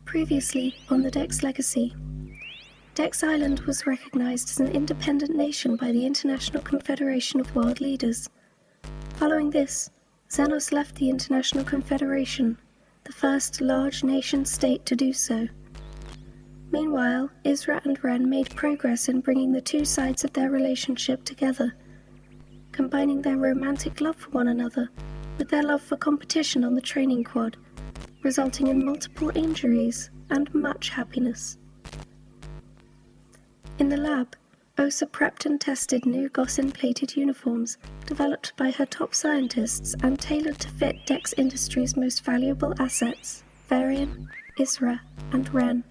Previously on the Dex Legacy, Dex Island was recognized as an independent nation by the International Confederation of World Leaders. Following this, Xenos left the International Confederation, the first large nation-state to do so. Meanwhile, Isra and Ren made progress in bringing the two sides of their relationship together, combining their romantic love for one another with their love for competition on the training quad, resulting in multiple injuries and much happiness. In the lab, Osa prepped and tested new Gossin-plated uniforms developed by her top scientists and tailored to fit Dex Industries' most valuable assets, Varian, Isra, and Ren.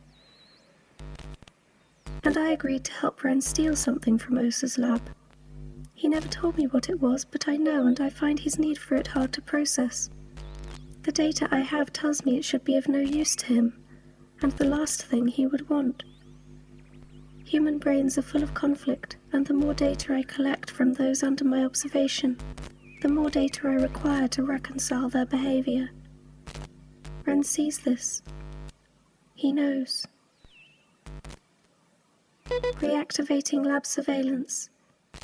And I agreed to help Ren steal something from Osa's lab. He never told me what it was, but I know, and I find his need for it hard to process. The data I have tells me it should be of no use to him, and the last thing he would want. Human brains are full of conflict, and the more data I collect from those under my observation, the more data I require to reconcile their behavior. Ren sees this. He knows. Reactivating lab surveillance.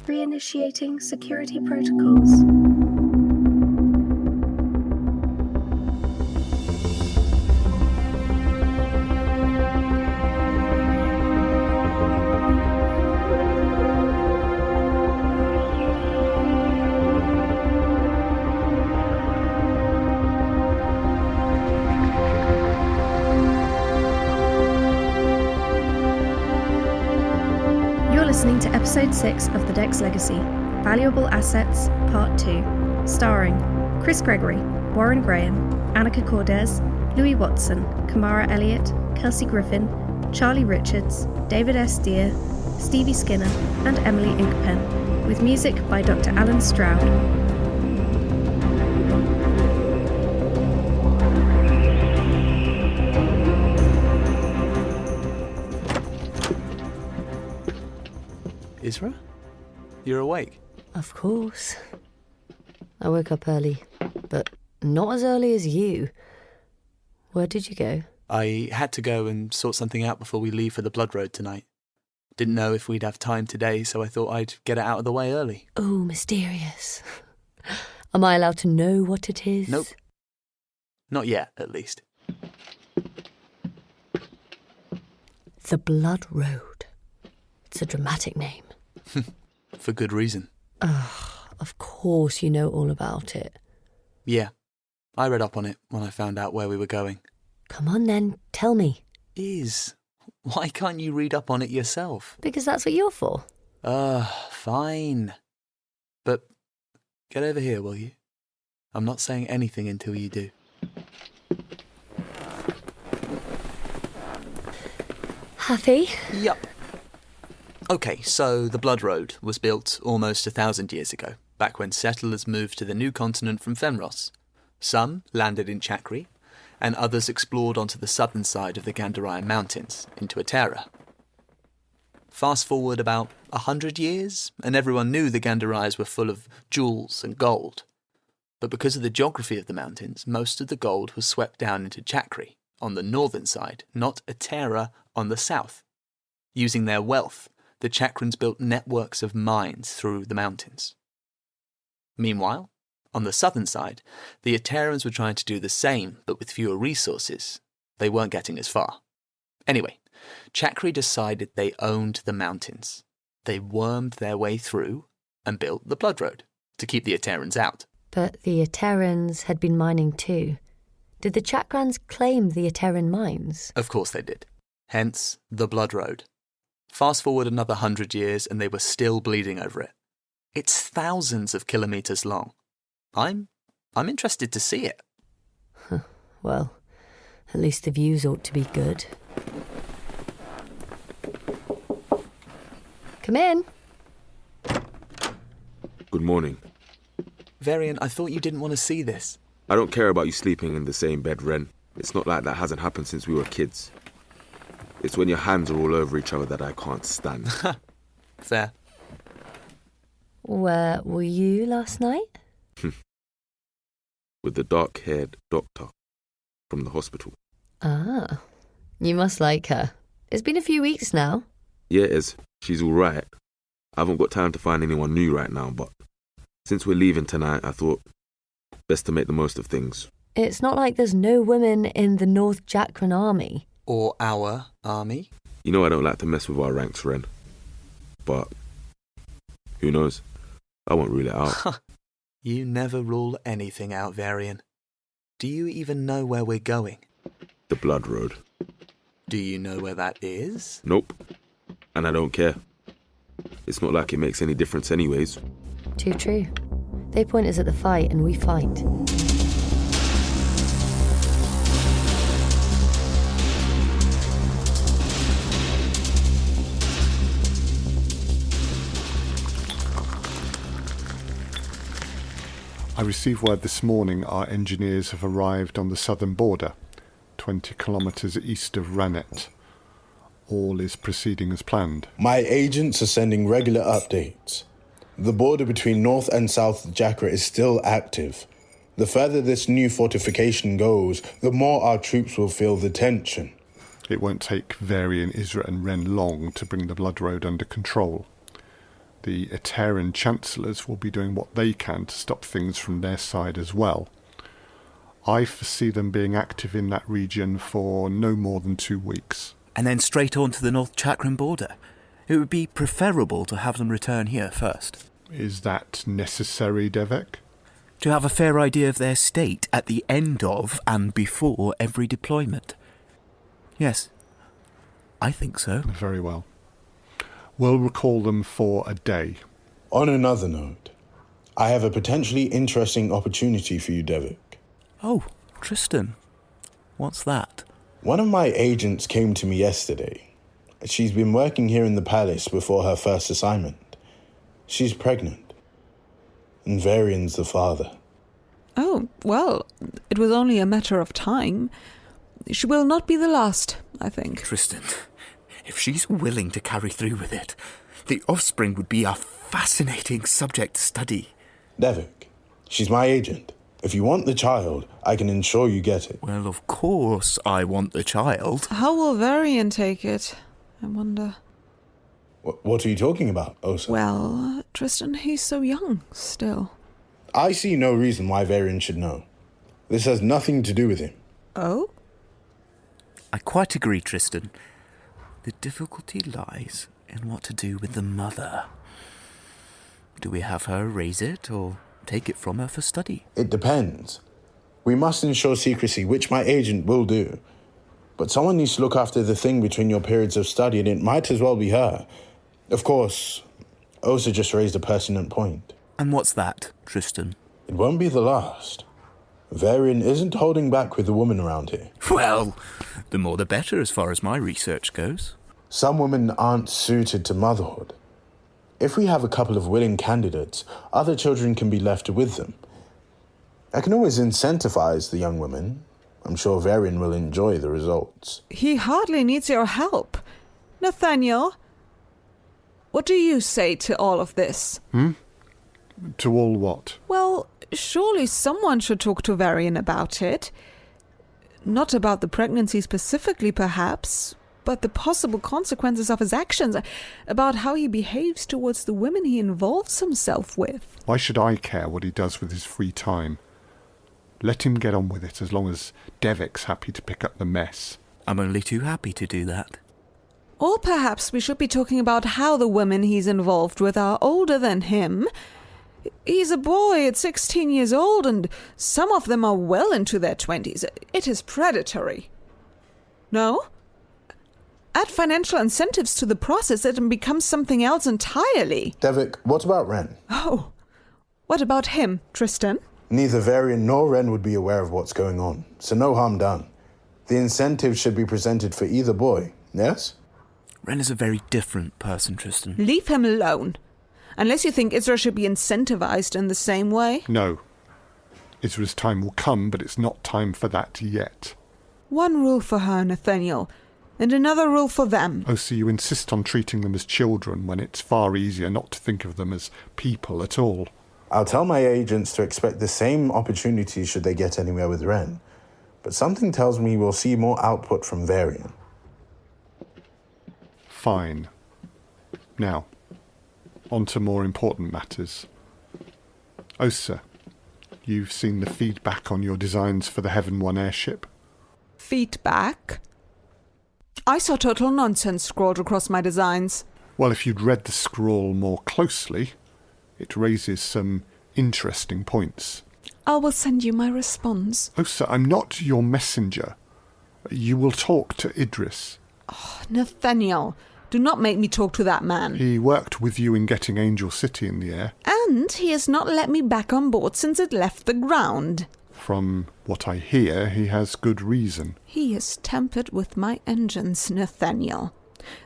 Reinitiating security protocols. Listening to Episode 6 of the Dex Legacy, Valuable Assets, Part 2, starring Chris Gregory, Warren Graham, Annika Kordes, Louis Watson, Kamara Elliott, Kelsey Griffin, Charlie Richards, David S. Deere, Stevie Skinner, and Emily Inkpen, with music by Dr. Allen Stroud. Isra? You're awake? Of course. I woke up early, but not as early as you. Where did you go? I had to go and sort something out before we leave for the Blood Road tonight. Didn't know if we'd have time today, so I thought I'd get it out of the way early. Oh, mysterious. Am I allowed to know what it is? Nope. Not yet, at least. The Blood Road. It's a dramatic name. For good reason. Of course you know all about it. Yeah, I read up on it when I found out where we were going. Come on then, tell me. Why can't you read up on it yourself? Because that's what you're for. Fine. But get over here, will you? I'm not saying anything until you do. Happy? Yup. Okay, so the Blood Road was built almost 1,000 years ago, back when settlers moved to the new continent from Fenros. Some landed in Chakri, and others explored onto the southern side of the Gandharian Mountains, into Atera. Fast forward about 100 years, and everyone knew the Gandharais were full of jewels and gold. But because of the geography of the mountains, most of the gold was swept down into Chakri, on the northern side, not Atera on the south. Using their wealth, the Chakrans built networks of mines through the mountains. Meanwhile, on the southern side, the Aterans were trying to do the same, but with fewer resources. They weren't getting as far. Anyway, Chakri decided they owned the mountains. They wormed their way through and built the Blood Road to keep the Aterans out. But the Aterans had been mining too. Did the Chakrans claim the Ateran mines? Of course they did. Hence, the Blood Road. Fast forward another 100 years and they were still bleeding over it. It's thousands of kilometres long. I'm interested to see it. Well, at least the views ought to be good. Come in. Good morning. Varian, I thought you didn't want to see this. I don't care about you sleeping in the same bed, Ren. It's not like that hasn't happened since we were kids. It's when your hands are all over each other that I can't stand. Fair. Where were you last night? With the dark-haired doctor from the hospital. Ah, You must like her. It's been a few weeks now. Yeah, it is. She's all right. I haven't got time to find anyone new right now, but since we're leaving tonight, I thought best to make the most of things. It's not like there's no women in the North Jakran army. Or our army? You know I don't like to mess with our ranks, Ren. But who knows? I won't rule it out. You never rule anything out, Varian. Do you even know where we're going? The Blood Road. Do you know where that is? Nope. And I don't care. It's not like it makes any difference anyways. Too true. They point us at the fight and we fight. I received word this morning our engineers have arrived on the southern border, 20 kilometres east of Ranet. All is proceeding as planned. My agents are sending regular updates. The border between North and South Jakra is still active. The further this new fortification goes, the more our troops will feel the tension. It won't take Varian, Isra and Ren long to bring the Blood Road under control. The Eteran Chancellors will be doing what they can to stop things from their side as well. I foresee them being active in that region for no more than 2 weeks. And then straight on to the North Jakran border. It would be preferable to have them return here first. Is that necessary, Devek? To have a fair idea of their state at the end of and before every deployment. Yes, I think so. Very well. We'll recall them for a day. On another note, I have a potentially interesting opportunity for you, Devek. Oh, Tristan. What's that? One of my agents came to me yesterday. She's been working here in the palace before her first assignment. She's pregnant. And Varian's the father. Oh, well, it was only a matter of time. She will not be the last, I think. Tristan, if she's willing to carry through with it, the offspring would be a fascinating subject to study. Devek, she's my agent. If you want the child, I can ensure you get it. Well, of course I want the child. How will Varian take it, I wonder? What are you talking about, Osa? Well, Tristan, he's so young still. I see no reason why Varian should know. This has nothing to do with him. Oh? I quite agree, Tristan. The difficulty lies in what to do with the mother. Do we have her raise it or take it from her for study? It depends. We must ensure secrecy, which my agent will do. But someone needs to look after the thing between your periods of study, and it might as well be her. Of course, Osa just raised a pertinent point. And what's that, Tristan? It won't be the last. Varian isn't holding back with the woman around here. Well, the more the better as far as my research goes. Some women aren't suited to motherhood. If we have a couple of willing candidates, other children can be left with them. I can always incentivize the young women. I'm sure Varian will enjoy the results. He hardly needs your help. Nathaniel, what do you say to all of this? To all what? Well, surely someone should talk to Varian about it. Not about the pregnancy specifically, perhaps, but the possible consequences of his actions, about how he behaves towards the women he involves himself with. Why should I care what he does with his free time? Let him get on with it as long as Devek's happy to pick up the mess. I'm only too happy to do that. Or perhaps we should be talking about how the women he's involved with are older than him. He's a boy at 16 years old, and some of them are well into their 20s. It is predatory. No? Add financial incentives to the process, it becomes something else entirely. Devek, what about Ren? Oh, what about him, Tristan? Neither Varian nor Ren would be aware of what's going on, so no harm done. The incentives should be presented for either boy, yes? Ren is a very different person, Tristan. Leave him alone. Unless you think Isra should be incentivized in the same way. No. Isra's time will come, but it's not time for that yet. One rule for her, Nathaniel, and another rule for them. Oh, so you insist on treating them as children when it's far easier not to think of them as people at all. I'll tell my agents to expect the same opportunities should they get anywhere with Ren. But something tells me we'll see more output from Varian. Fine. Now, on to more important matters. Osa, you've seen the feedback on your designs for the Heaven 1 airship? Feedback? I saw total nonsense scrawled across my designs. Well, if you'd read the scrawl more closely, it raises some interesting points. I will send you my response. Osa, I'm not your messenger. You will talk to Idris. Oh, Nathaniel, do not make me talk to that man. He worked with you in getting Angel City in the air. And he has not let me back on board since it left the ground. From what I hear, he has good reason. He has tampered with my engines, Nathaniel.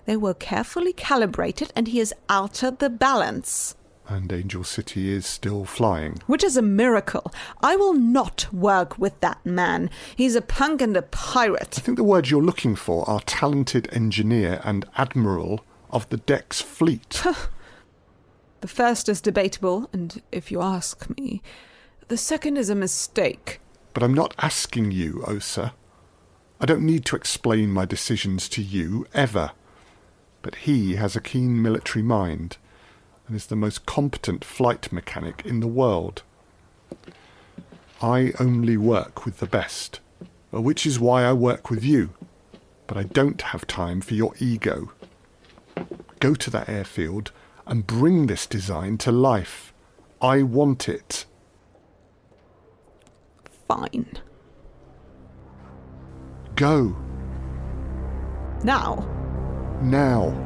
They were carefully calibrated and he has altered the balance. And Angel City is still flying. Which is a miracle. I will not work with that man. He's a punk and a pirate. I think the words you're looking for are talented engineer and admiral of the Dex fleet. The first is debatable, and if you ask me, the second is a mistake. But I'm not asking you, Osa. I don't need to explain my decisions to you, ever. But he has a keen military mind and is the most competent flight mechanic in the world. I only work with the best, which is why I work with you. But I don't have time for your ego. Go to that airfield and bring this design to life. I want it. Fine. Go. Now. Now.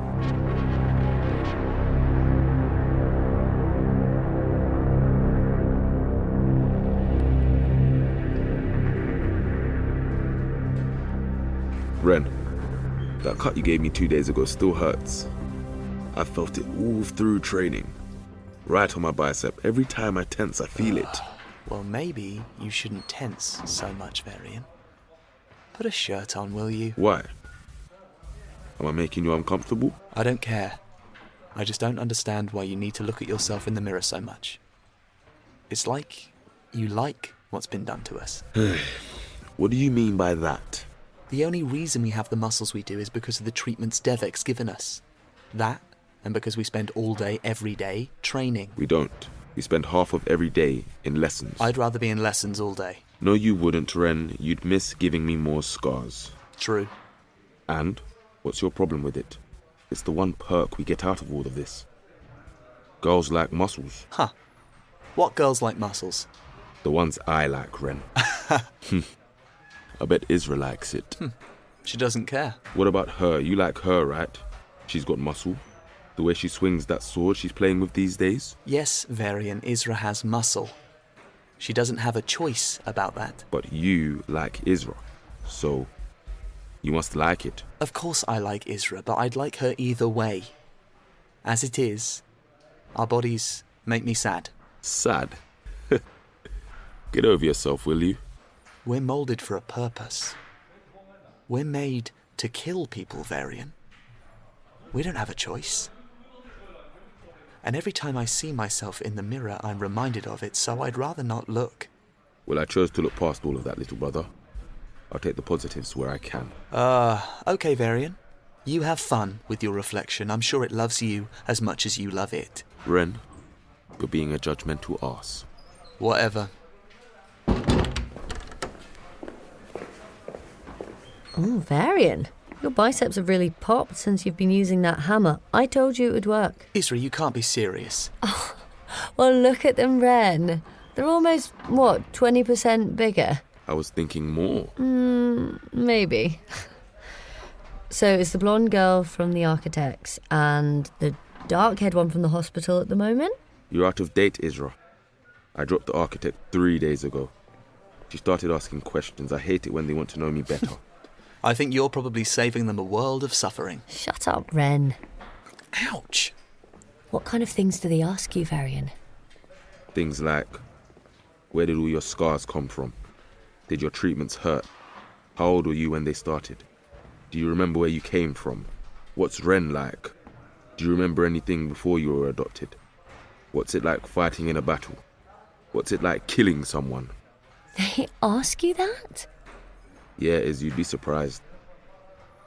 Ren, that cut you gave me 2 days ago still hurts. I felt it all through training. Right on my bicep. Every time I tense, I feel it. Well, maybe you shouldn't tense so much, Varian. Put a shirt on, will you? Why? Am I making you uncomfortable? I don't care. I just don't understand why you need to look at yourself in the mirror so much. It's like you like what's been done to us. What do you mean by that? The only reason we have the muscles we do is because of the treatments Devek's given us. That, and because we spend all day, every day, training. We don't. We spend half of every day in lessons. I'd rather be in lessons all day. No, you wouldn't, Ren. You'd miss giving me more scars. True. And? What's your problem with it? It's the one perk we get out of all of this. Girls like muscles. Huh. What girls like muscles? The ones I like, Ren. I bet Isra likes it. She doesn't care. What about her? You like her, right? She's got muscle. The way she swings that sword she's playing with these days. Yes, Varian, Isra has muscle. She doesn't have a choice about that. But you like Isra, so you must like it. Of course I like Isra, but I'd like her either way. As it is, our bodies make me sad. Sad? Get over yourself, will you? We're moulded for a purpose. We're made to kill people, Varian. We don't have a choice. And every time I see myself in the mirror, I'm reminded of it, so I'd rather not look. Well, I chose to look past all of that, little brother. I'll take the positives where I can. Okay, Varian. You have fun with your reflection. I'm sure it loves you as much as you love it. Ren, you're being a judgmental arse. Whatever. Oh, Varian. Your biceps have really popped since you've been using that hammer. I told you it would work. Isra, you can't be serious. Oh, well, look at them, Ren. They're almost, 20% bigger? I was thinking more. Maybe. So it's the blonde girl from the architects and the dark-haired one from the hospital at the moment? You're out of date, Isra. I dropped the architect 3 days ago. She started asking questions. I hate it when they want to know me better. I think you're probably saving them a world of suffering. Shut up, Ren. Ouch. What kind of things do they ask you, Varian? Things like, where did all your scars come from? Did your treatments hurt? How old were you when they started? Do you remember where you came from? What's Ren like? Do you remember anything before you were adopted? What's it like fighting in a battle? What's it like killing someone? They ask you that? Yeah, you'd be surprised.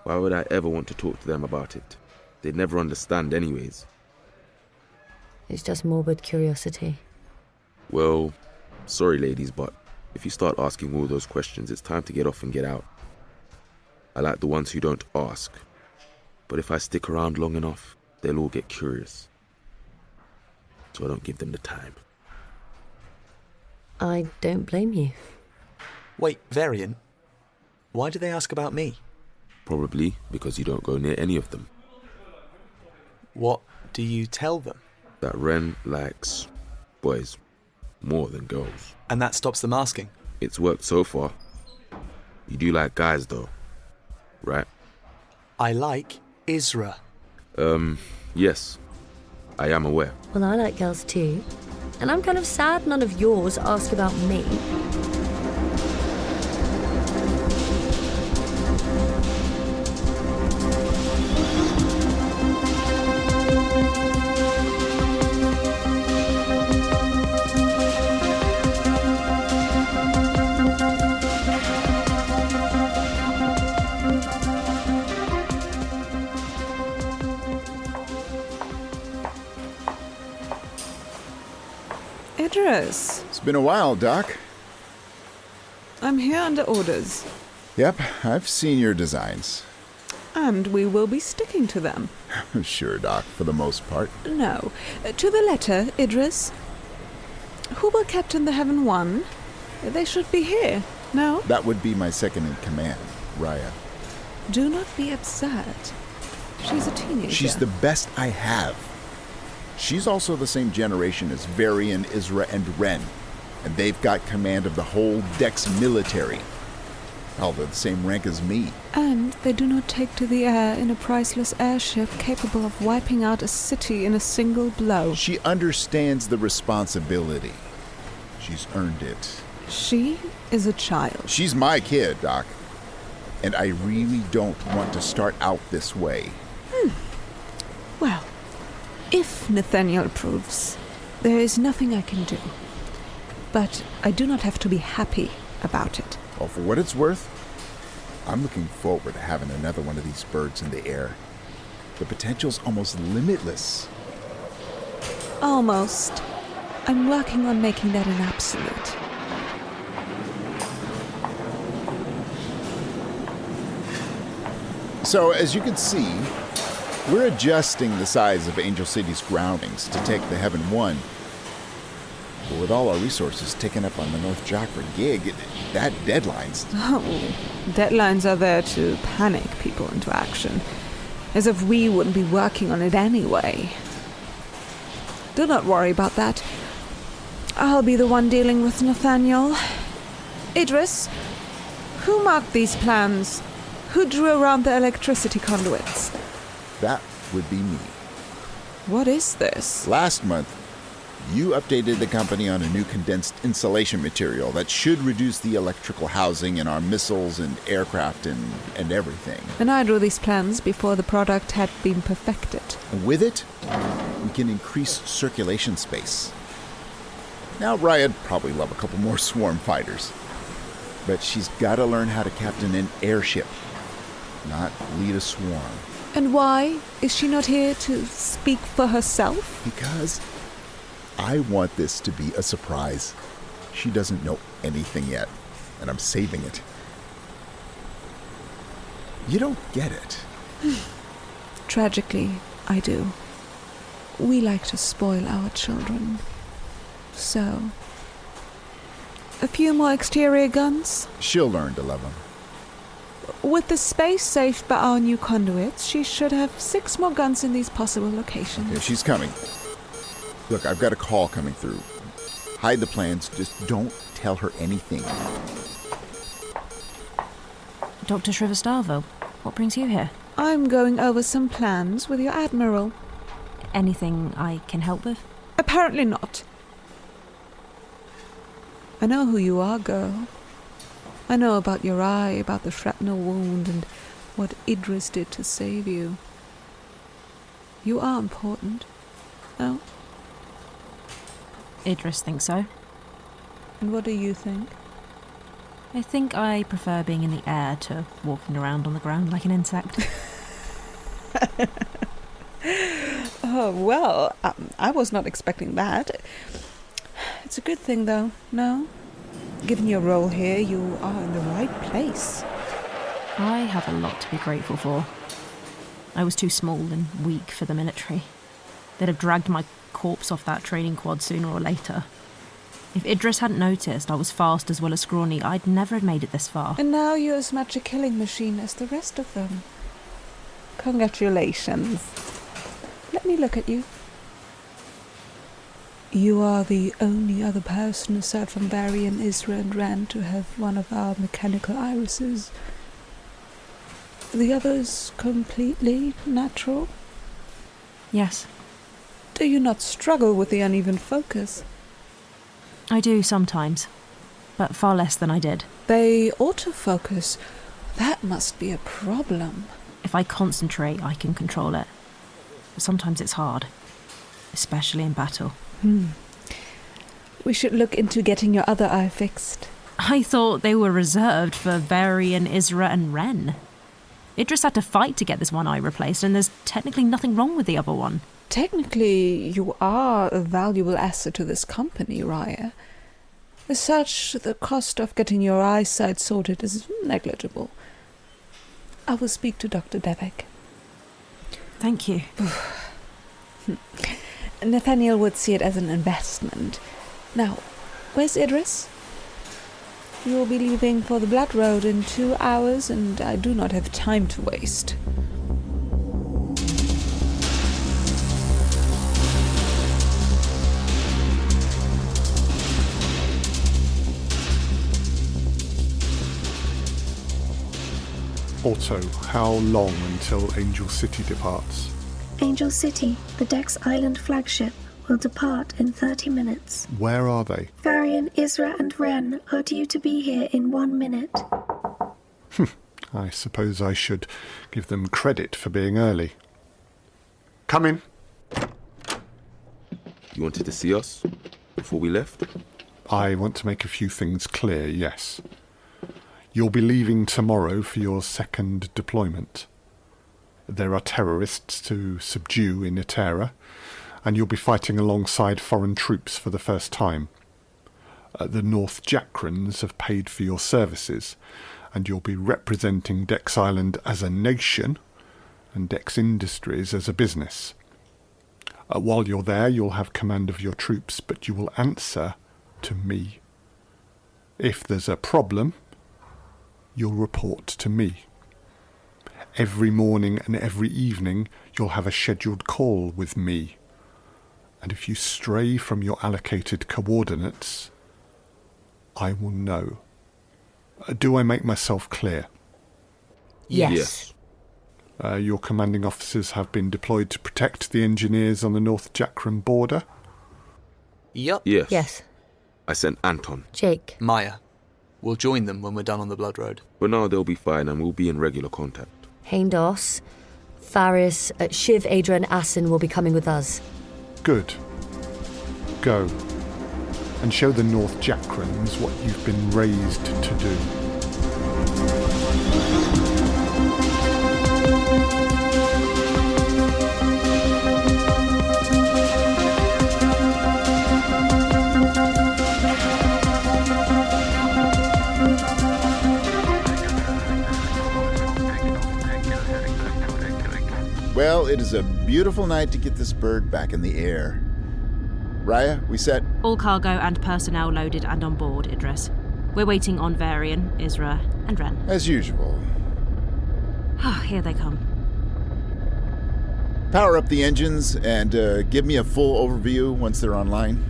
Why would I ever want to talk to them about it? They'd never understand anyways. It's just morbid curiosity. Well, sorry ladies, but if you start asking all those questions, it's time to get off and get out. I like the ones who don't ask. But if I stick around long enough, they'll all get curious. So I don't give them the time. I don't blame you. Wait, Varian, why do they ask about me? Probably because you don't go near any of them. What do you tell them? That Ren likes boys more than girls. And that stops them asking? It's worked so far. You do like guys though, right? I like Isra. Yes. I am aware. Well, I like girls too. And I'm kind of sad none of yours ask about me. Idris, It's been a while, Doc. I'm here under orders, Yep, I've seen your designs. and we will be sticking to them. Sure, Doc, for the most part. No, to the letter, Idris. Who will captain the Heaven One? They should be here, no? That would be my second in command, Raya. Do not be absurd. She's a teenager. She's the best I have. She's also the same generation as Varian, Isra, and Ren, and they've got command of the whole Dex military. Hell, they're the same rank as me. And they do not take to the air in a priceless airship capable of wiping out a city in a single blow. She understands the responsibility. She's earned it. She is a child. She's my kid, Doc. And I really don't want to start out this way. Well, if Nathaniel approves, there is nothing I can do. But I do not have to be happy about it. Well, for what it's worth, I'm looking forward to having another one of these birds in the air. The potential's almost limitless. Almost. I'm working on making that an absolute. So, as you can see, we're adjusting the size of Angel City's groundings to take the Heaven One. But with all our resources taken up on the North Chakra gig, that deadline's... Oh, deadlines are there to panic people into action. As if we wouldn't be working on it anyway. Do not worry about that. I'll be the one dealing with Nathaniel. Idris, who marked these plans? Who drew around the electricity conduits? That would be me. What is this? Last month, you updated the company on a new condensed insulation material that should reduce the electrical housing in our missiles and aircraft and everything. And I drew these plans before the product had been perfected. And with it, we can increase circulation space. Now, Raya'd probably love a couple more swarm fighters. But she's got to learn how to captain an airship, not lead a swarm. And why is she not here to speak for herself? Because I want this to be a surprise. She doesn't know anything yet, and I'm saving it. You don't get it. Tragically, I do. We like to spoil our children. So, a few more exterior guns? She'll learn to love them. With the space saved by our new conduits, she should have 6 more guns in these possible locations. Okay, she's coming. Look, I've got a call coming through. Hide the plans, just don't tell her anything. Dr. Shrivastava, what brings you here? I'm going over some plans with your Admiral. Anything I can help with? Apparently not. I know who you are, girl. I know about your eye, about the shrapnel wound, and what Idris did to save you. You are important. No? Idris thinks so. And what do you think? I think I prefer being in the air to walking around on the ground like an insect. Oh, well, I was not expecting that. It's a good thing, though, no? Given your role here, you are in the right place. I have a lot to be grateful for. I was too small and weak for the military. They'd have dragged my corpse off that training quad sooner or later. If Idris hadn't noticed I was fast as well as scrawny, I'd never have made it this far. And now you're as much a killing machine as the rest of them. Congratulations. Let me look at you. You are the only other person aside from Varian, Isra and Ren to have one of our mechanical irises. The others completely natural? Yes. Do you not struggle with the uneven focus? I do sometimes, but far less than I did. They autofocus. That must be a problem. If I concentrate, I can control it. But sometimes it's hard, especially in battle. We should look into getting your other eye fixed. I thought they were reserved for Varian, Isra and Ren. Idris had to fight to get this one eye replaced, and there's technically nothing wrong with the other one. Technically, you are a valuable asset to this company, Raya. As such, the cost of getting your eyesight sorted is negligible. I will speak to Dr. Devek. Thank you. Nathaniel would see it as an investment. Now, where's Idris? You will be leaving for the Blood Road in 2 hours, and I do not have time to waste. Also, how long until Angel City departs? Angel City, the Dex Island flagship, will depart in 30 minutes. Where are they? Varian, Isra and Ren are due to be here in 1 minute. I suppose I should give them credit for being early. Come in. You wanted to see us before we left? I want to make a few things clear, yes. You'll be leaving tomorrow for your second deployment. There are terrorists to subdue in Itera, and you'll be fighting alongside foreign troops for the first time. The North Jakrans have paid for your services, and you'll be representing Dex Island as a nation and Dex Industries as a business. While you're there, you'll have command of your troops, but you will answer to me. If there's a problem, you'll report to me. Every morning and every evening, you'll have a scheduled call with me. And if you stray from your allocated coordinates, I will know. Do I make myself clear? Yes. Your commanding officers have been deployed to protect the engineers on the North Jakran border? Yup. Yes. I sent Anton. Jake. Maya. We'll join them when we're done on the Blood Road. For now, they'll be fine and we'll be in regular contact. Haindos, Farris, Shiv, Adra and Asin will be coming with us. Good. Go. And show the North Jakrans what you've been raised to do. Well, it is a beautiful night to get this bird back in the air. Raya, we set? All cargo and personnel loaded and on board, Idris. We're waiting on Varian, Isra and Ren. As usual. Here they come. Power up the engines and give me a full overview once they're online.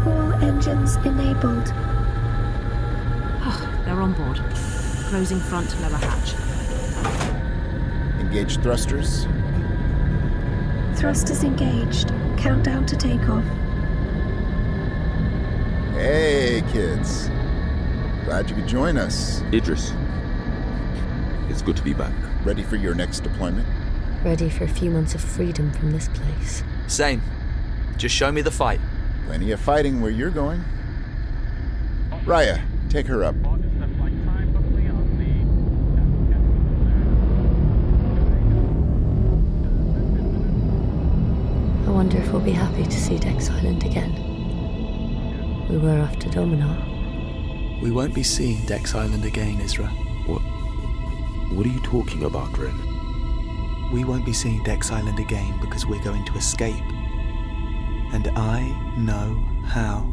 All engines enabled. They're on board. Closing front lower hatch. Engage thrusters. Thrusters engaged. Countdown to takeoff. Hey, kids. Glad you could join us. Idris, it's good to be back. Ready for your next deployment? Ready for a few months of freedom from this place. Same. Just show me the fight. Plenty of fighting where you're going. Raya, take her up. wonder if we'll be happy to see Dex Island again. We were after Dominar. We won't be seeing Dex Island again, Isra. What are you talking about, Ren? We won't be seeing Dex Island again because we're going to escape. And I know how.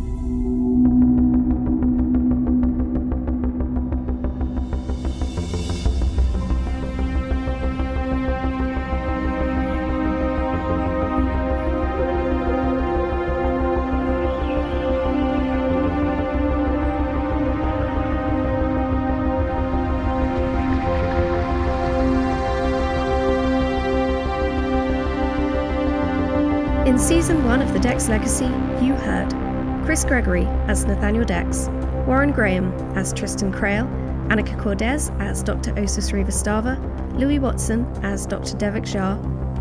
In Season 1 of The Dex Legacy, you heard Chris Gregory as Nathaniel Dex, Warren Graham as Tristan Crail, Annika Kordes as Dr. Osa Srivastava, Lewie Watson as Dr. Devek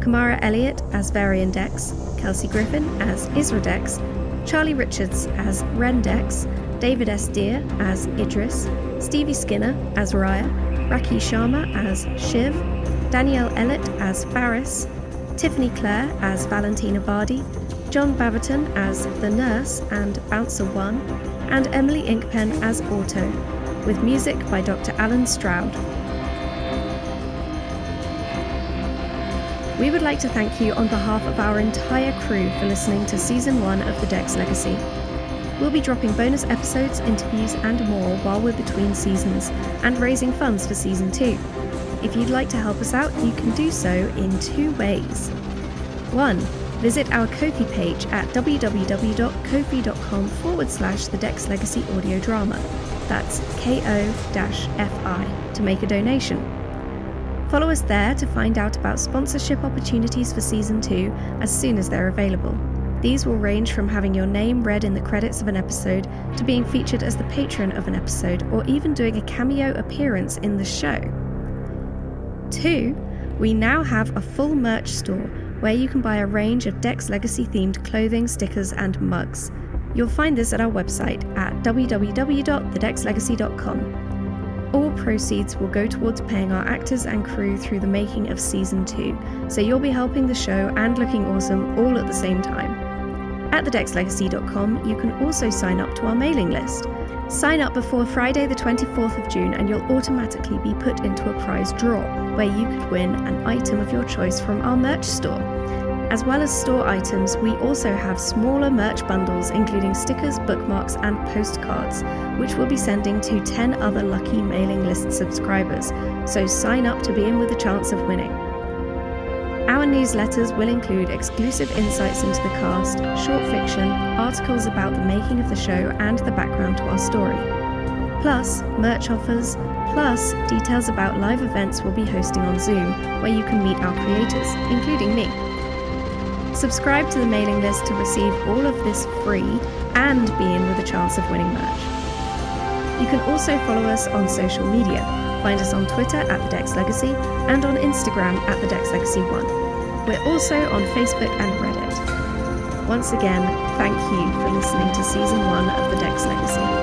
Kam Elliott as Varian Dex, Kelsey Griffin as Isra Dex, Charlie Richards as Ren Dex, David S. Deer as Idris, Stevie Skinner as Raya, Rakhee Sharma as Shiv, Danyelle Ellett as Farris, Tiffany Clare as Valentina Vardi, John Baverton as The Nurse and Bouncer 1, and Emily Inkpen as Auto, with music by Dr. Allen Stroud. We would like to thank you on behalf of our entire crew for listening to Season 1 of The Dex Legacy. We'll be dropping bonus episodes, interviews and more while we're between seasons, and raising funds for Season 2. If you'd like to help us out, you can do so in 2 ways. 1. Visit our Ko-fi page at www.ko-fi.com/The Dex Legacy Audio Drama. That's KO-FI to make a donation. Follow us there to find out about sponsorship opportunities for Season 2 as soon as they're available. These will range from having your name read in the credits of an episode to being featured as the patron of an episode or even doing a cameo appearance in the show. 2. We now have a full merch store where you can buy a range of Dex Legacy themed clothing, stickers and mugs. You'll find this at our website at www.thedexlegacy.com. All proceeds will go towards paying our actors and crew through the making of Season 2, so you'll be helping the show and looking awesome all at the same time. At thedexlegacy.com, you can also sign up to our mailing list. Sign up before Friday the 24th of June and you'll automatically be put into a prize draw, where you could win an item of your choice from our merch store. As well as store items, we also have smaller merch bundles including stickers, bookmarks and postcards, which we'll be sending to 10 other lucky mailing list subscribers, so sign up to be in with a chance of winning. Our newsletters will include exclusive insights into the cast, short fiction, articles about the making of the show and the background to our story. Plus, merch offers, plus details about live events we'll be hosting on Zoom, where you can meet our creators, including me. Subscribe to the mailing list to receive all of this free and be in with a chance of winning merch. You can also follow us on social media. Find us on Twitter at The Dex Legacy and on Instagram at The Dex Legacy 1. We're also on Facebook and Reddit. Once again, thank you for listening to Season 1 of The Dex Legacy.